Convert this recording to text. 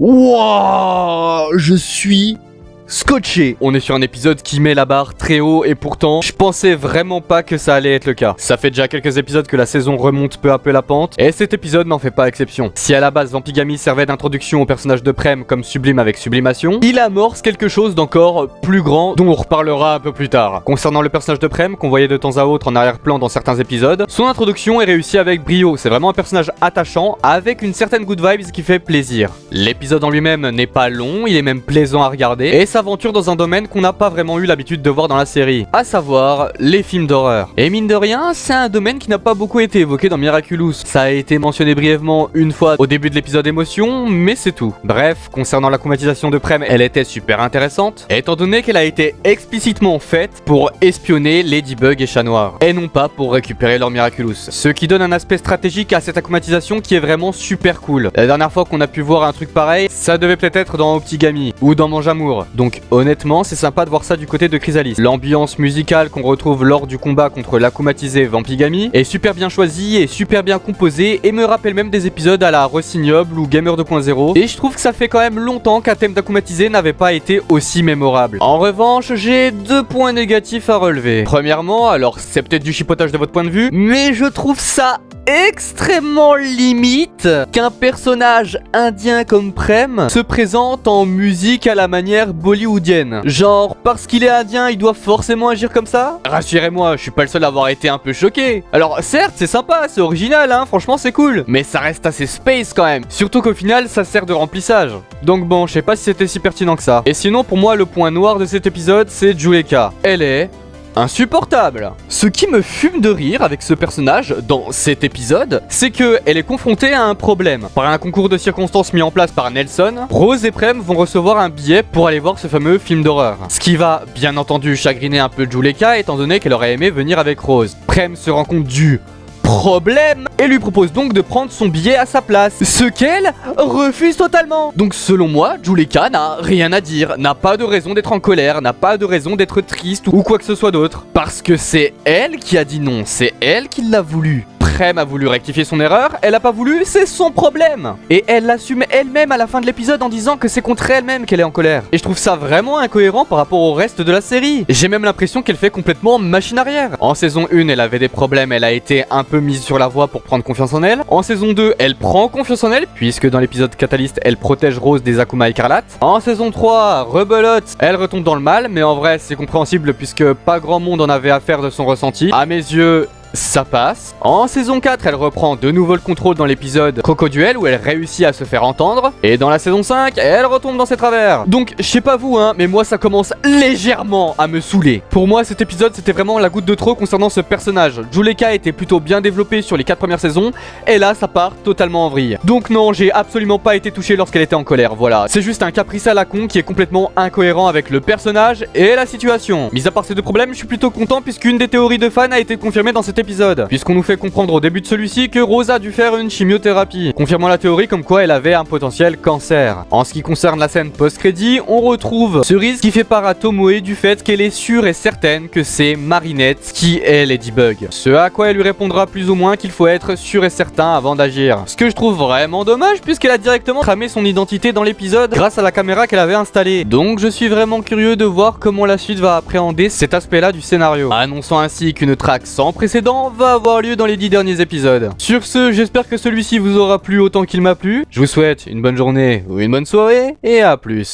Wouah, je suis scotché. On est sur un épisode qui met la barre très haut et pourtant, je pensais vraiment pas que ça allait être le cas. Ça fait déjà quelques épisodes que la saison remonte peu à peu la pente et cet épisode n'en fait pas exception. Si à la base Vampigami servait d'introduction au personnage de Prem comme Sublime avec Sublimation, il amorce quelque chose d'encore plus grand dont on reparlera un peu plus tard. Concernant le personnage de Prem qu'on voyait de temps à autre en arrière-plan dans certains épisodes, son introduction est réussie avec brio. C'est vraiment un personnage attachant avec une certaine good vibes qui fait plaisir. L'épisode en lui-même n'est pas long, il est même plaisant à regarder et s'aventure dans un domaine qu'on n'a pas vraiment eu l'habitude de voir dans la série, à savoir les films d'horreur. Et mine de rien, c'est un domaine qui n'a pas beaucoup été évoqué dans Miraculous. Ça a été mentionné brièvement une fois au début de l'épisode émotion, mais c'est tout. Bref, concernant la chromatisation de Prem, elle était super intéressante, étant donné qu'elle a été explicitement faite pour espionner Ladybug et Chat Noir, et non pas pour récupérer leur Miraculous. Ce qui donne un aspect stratégique à cette chromatisation qui est vraiment super cool. La dernière fois qu'on a pu voir un truc pareil, ça devait peut-être être dans Optigami, ou dans Mangeamour. Donc honnêtement, c'est sympa de voir ça du côté de Chrysalis. L'ambiance musicale qu'on retrouve lors du combat contre l'akumatisé Vampigami est super bien choisie et super bien composée et me rappelle même des épisodes à la Rossignol ou Gamer 2.0 et je trouve que ça fait quand même longtemps qu'un thème d'akumatisé n'avait pas été aussi mémorable. En revanche, j'ai deux points négatifs à relever. Premièrement, alors c'est peut-être du chipotage de votre point de vue, mais je trouve ça extrêmement limite qu'un personnage indien comme Prem se présente en musique à la manière bollywoodienne. Genre, parce qu'il est indien, il doit forcément agir comme ça? Rassurez-moi, je suis pas le seul à avoir été un peu choqué. Alors, certes, c'est sympa, c'est original, hein, franchement, c'est cool. Mais ça reste assez space quand même. Surtout qu'au final, ça sert de remplissage. Donc bon, je sais pas si c'était si pertinent que ça. Et sinon, pour moi, le point noir de cet épisode, c'est Juleka. Elle est insupportable. Ce qui me fume de rire avec ce personnage dans cet épisode, c'est que elle est confrontée à un problème. Par un concours de circonstances mis en place par Nelson, Rose et Prem vont recevoir un billet pour aller voir ce fameux film d'horreur. Ce qui va, bien entendu, chagriner un peu Juleka étant donné qu'elle aurait aimé venir avec Rose. Prem se rend compte du problème et lui propose donc de prendre son billet à sa place, ce qu'elle refuse totalement. Donc selon moi, Juleka n'a rien à dire, n'a pas de raison d'être en colère, n'a pas de raison d'être triste ou quoi que ce soit d'autre, parce que c'est elle qui a dit non, c'est elle qui l'a voulu. Prem a voulu rectifier son erreur, elle a pas voulu, c'est son problème. Et elle l'assume elle-même à la fin de l'épisode en disant que c'est contre elle-même qu'elle est en colère. Et je trouve ça vraiment incohérent par rapport au reste de la série. J'ai même l'impression qu'elle fait complètement machine arrière. En saison 1, elle avait des problèmes, elle a été un peu mise sur la voie pour prendre confiance en elle. En saison 2, elle prend confiance en elle, puisque dans l'épisode Catalyst, elle protège Rose des Akuma écarlates. En saison 3, rebelote, elle retombe dans le mal, mais en vrai, c'est compréhensible puisque pas grand monde en avait affaire de son ressenti. À mes yeux, ça passe. En saison 4, elle reprend de nouveau le contrôle dans l'épisode Crocoduel où elle réussit à se faire entendre. Et dans la saison 5, elle retombe dans ses travers. Donc, je sais pas vous, hein, mais moi ça commence légèrement à me saouler. Pour moi, cet épisode, c'était vraiment la goutte de trop concernant ce personnage. Juleka était plutôt bien développée sur les 4 premières saisons. Et là, ça part totalement en vrille. Donc non, j'ai absolument pas été touché lorsqu'elle était en colère, voilà. C'est juste un caprice à la con qui est complètement incohérent avec le personnage et la situation. Mis à part ces deux problèmes, je suis plutôt content puisqu'une des théories de fans a été confirmée dans cet épisode, puisqu'on nous fait comprendre au début de celui-ci que Rose a dû faire une chimiothérapie, confirmant la théorie comme quoi elle avait un potentiel cancer. En ce qui concerne la scène post-crédit, on retrouve Cerise qui fait part à Tomoe du fait qu'elle est sûre et certaine que c'est Marinette qui est Ladybug. Ce à quoi elle lui répondra plus ou moins qu'il faut être sûr et certain avant d'agir. Ce que je trouve vraiment dommage puisqu'elle a directement tramé son identité dans l'épisode grâce à la caméra qu'elle avait installée. Donc je suis vraiment curieux de voir comment la suite va appréhender cet aspect-là du scénario, annonçant ainsi qu'une track sans précédent va avoir lieu dans les 10 derniers épisodes. Sur ce, j'espère que celui-ci vous aura plu autant qu'il m'a plu. Je vous souhaite une bonne journée ou une bonne soirée et à plus.